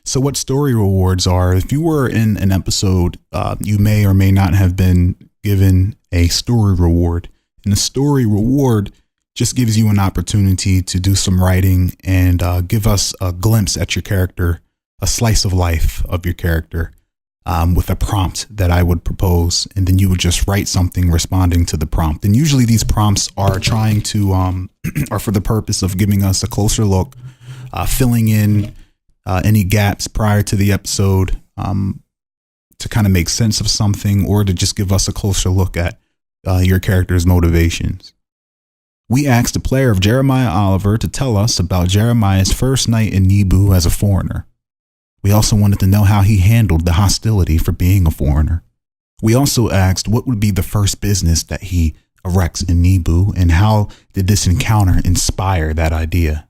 So what story rewards are, if you were in an episode, you may or may not have been given a story reward. And the story reward just gives you an opportunity to do some writing and give us a glimpse at your character, a slice of life of your character, with a prompt that I would propose. And then you would just write something responding to the prompt. And usually these prompts are trying to, are for the purpose of giving us a closer look, filling in any gaps prior to the episode, to kind of make sense of something, or to just give us a closer look at your character's motivations. We asked the player of Jeremiah Oliver to tell us about Jeremiah's first night in Nebu as a foreigner. We also wanted to know how he handled the hostility for being a foreigner. We also asked what would be the first business that he erects in Nebu, and how did this encounter inspire that idea.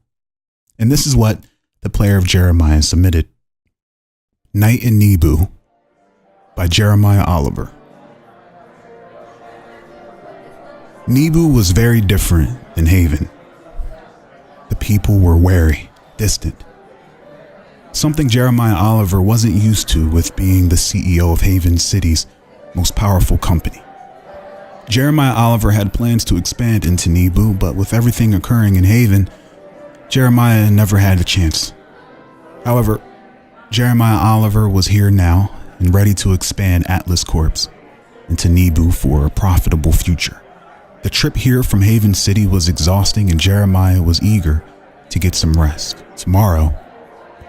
And this is what the player of Jeremiah submitted. Night in Nebu by Jeremiah Oliver. Nebu was very different than Haven. The people were wary, distant. Something Jeremiah Oliver wasn't used to with being the CEO of Haven City's most powerful company. Jeremiah Oliver had plans to expand into Nebu, but with everything occurring in Haven, Jeremiah never had a chance. However, Jeremiah Oliver was here now and ready to expand Atlas Corp into Nebu for a profitable future. The trip here from Haven City was exhausting, and Jeremiah was eager to get some rest. Tomorrow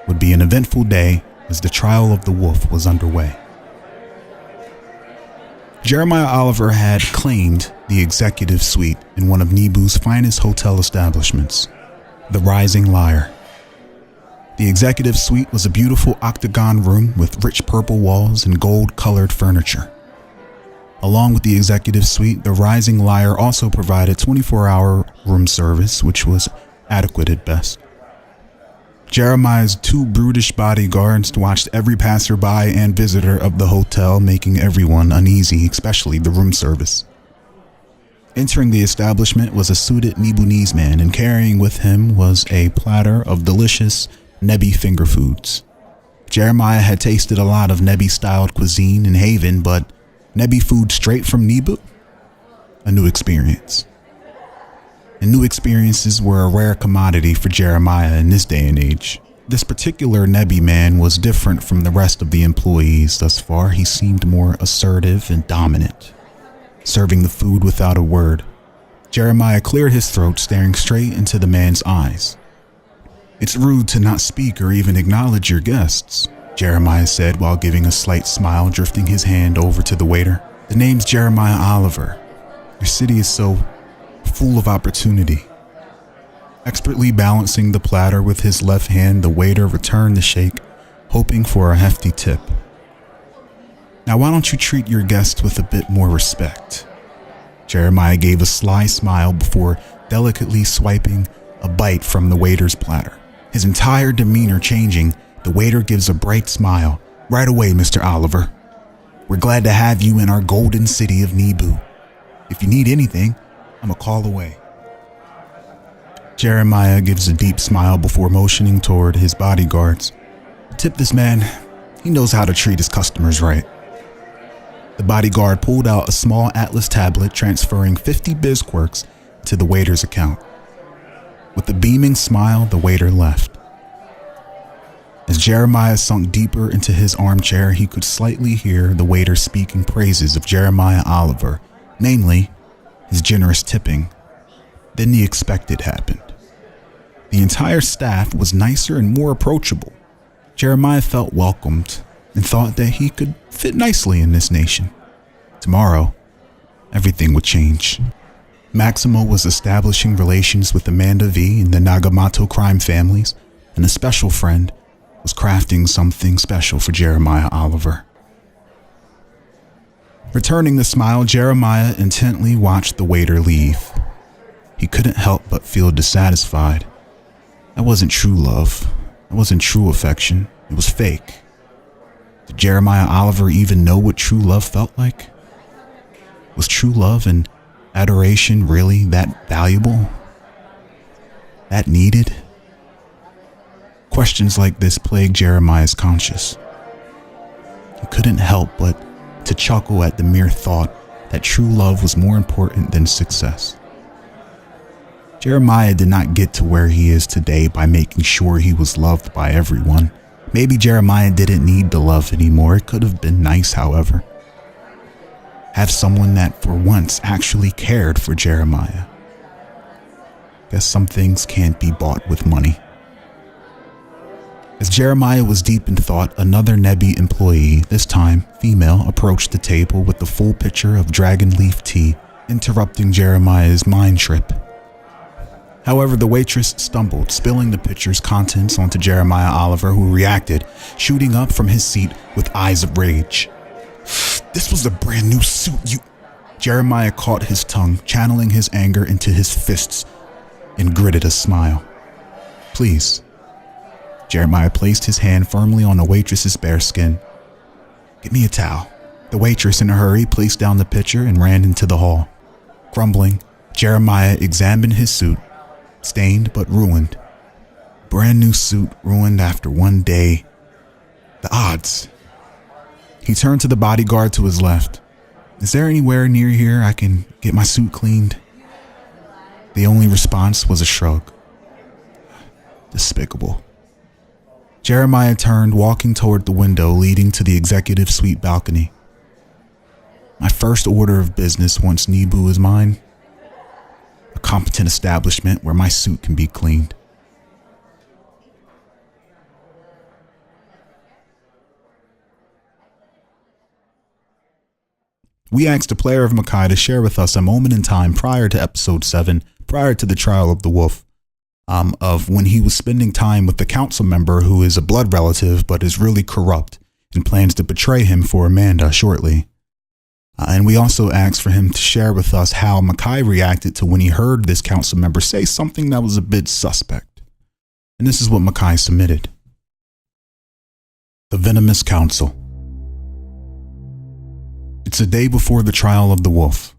would be an eventful day as the trial of the wolf was underway. Jeremiah Oliver had claimed the executive suite in one of Nebu's finest hotel establishments, the Rising Lyre. The executive suite was a beautiful octagon room with rich purple walls and gold-colored furniture. Along with the executive suite, the Rising Lyre also provided 24-hour room service, which was adequate at best. Jeremiah's two brutish bodyguards watched every passerby and visitor of the hotel, making everyone uneasy, especially the room service. Entering the establishment was a suited Nebunese man, and carrying with him was a platter of delicious Nebi finger foods. Jeremiah had tasted a lot of Nebi-styled cuisine in Haven, but Nebi food straight from Nebu? A new experience. And new experiences were a rare commodity for Jeremiah in this day and age. This particular Nebi man was different from the rest of the employees thus far. He seemed more assertive and dominant, serving the food without a word. Jeremiah cleared his throat, staring straight into the man's eyes. "It's rude to not speak or even acknowledge your guests," Jeremiah said while giving a slight smile, drifting his hand over to the waiter. "The name's Jeremiah Oliver. Your city is so full of opportunity." Expertly balancing the platter with his left hand, the waiter returned the shake, hoping for a hefty tip. "Now why don't you treat your guests with a bit more respect?" Jeremiah gave a sly smile before delicately swiping a bite from the waiter's platter. His entire demeanor changing, the waiter gives a bright smile. "Right away, Mr. Oliver. We're glad to have you in our golden city of Nebu. If you need anything, I'm a call away." Jeremiah gives a deep smile before motioning toward his bodyguards. "Tip this man. He knows how to treat his customers right." The bodyguard pulled out a small atlas tablet, transferring 50 bizquirks to the waiter's account. With a beaming smile, the waiter left. As Jeremiah sunk deeper into his armchair, he could slightly hear the waiter speaking praises of Jeremiah Oliver, namely his generous tipping. Then the expected happened. The entire staff was nicer and more approachable. Jeremiah felt welcomed and thought that he could fit nicely in this nation. Tomorrow, everything would change. Maximo was establishing relations with Amanda V and the Nagamoto crime families, and a special friend was crafting something special for Jeremiah Oliver. Returning the smile, Jeremiah intently watched the waiter leave. He couldn't help but feel dissatisfied. That wasn't true love. That wasn't true affection. It was fake. Did Jeremiah Oliver even know what true love felt like? Was true love and adoration really that valuable? That needed? Questions like this plagued Jeremiah's conscience. He couldn't help but to chuckle at the mere thought that true love was more important than success. Jeremiah did not get to where he is today by making sure he was loved by everyone. Maybe Jeremiah didn't need the love anymore. It could have been nice, however. Have someone that for once actually cared for Jeremiah. Guess some things can't be bought with money. As Jeremiah was deep in thought, another Nebu employee, this time female, approached the table with the full pitcher of dragon leaf tea, interrupting Jeremiah's mind trip. However, the waitress stumbled, spilling the pitcher's contents onto Jeremiah Oliver, who reacted, shooting up from his seat with eyes of rage. "This was a brand new suit, you..." Jeremiah caught his tongue, channeling his anger into his fists, and gritted a smile. "Please." Jeremiah placed his hand firmly on the waitress's bare skin. "Get me a towel." The waitress, in a hurry, placed down the pitcher and ran into the hall. Grumbling, Jeremiah examined his suit, stained but ruined. Brand new suit ruined after one day. The odds. He turned to the bodyguard to his left. "Is there anywhere near here I can get my suit cleaned?" The only response was a shrug. Despicable. Jeremiah turned, walking toward the window leading to the executive suite balcony. "My first order of business once Nebu is mine. A competent establishment where my suit can be cleaned." We asked a player of Makai to share with us a moment in time prior to episode 7, prior to the trial of the wolf, of when he was spending time with the council member who is a blood relative but is really corrupt and plans to betray him for Amanda shortly. And we also asked for him to share with us how Makai reacted to when he heard this council member say something that was a bit suspect. And this is what Makai submitted. The Venomous Council. It's a day before the trial of the wolf.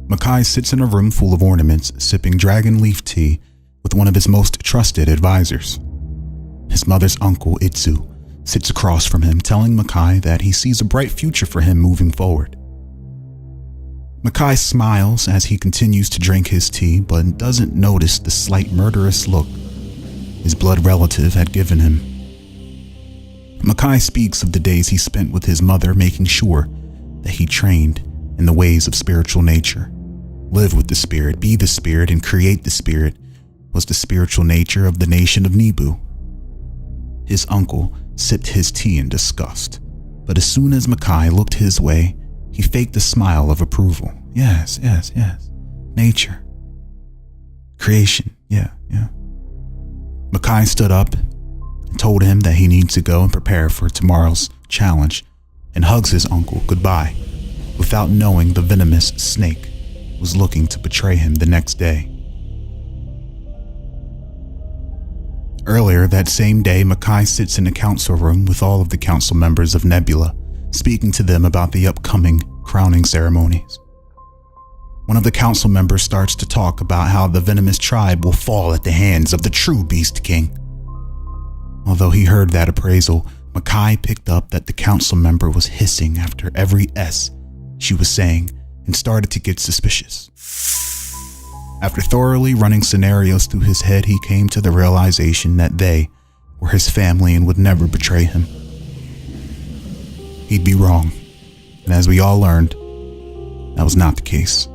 Makai sits in a room full of ornaments, sipping dragon leaf tea with one of his most trusted advisors. His mother's uncle, Itsu, sits across from him, telling Makai that he sees a bright future for him moving forward. Makai smiles as he continues to drink his tea, but doesn't notice the slight murderous look his blood relative had given him. Makai speaks of the days he spent with his mother, making sure that he trained in the ways of spiritual nature. Live with the spirit, be the spirit, and create the spirit was the spiritual nature of the nation of Nebu. His uncle sipped his tea in disgust, but as soon as Makai looked his way, he faked a smile of approval. Yes. Nature. Creation, yeah. Makai stood up and told him that he needs to go and prepare for tomorrow's challenge, and hugs his uncle goodbye, without knowing the venomous snake was looking to betray him the next day. Earlier that same day, Makai sits in the council room with all of the council members of Nebula, speaking to them about the upcoming crowning ceremonies. One of the council members starts to talk about how the venomous tribe will fall at the hands of the true Beast King. Although he heard that appraisal, Makai picked up that the council member was hissing after every S she was saying and started to get suspicious. After thoroughly running scenarios through his head, he came to the realization that they were his family and would never betray him. He'd be wrong, and as we all learned, that was not the case.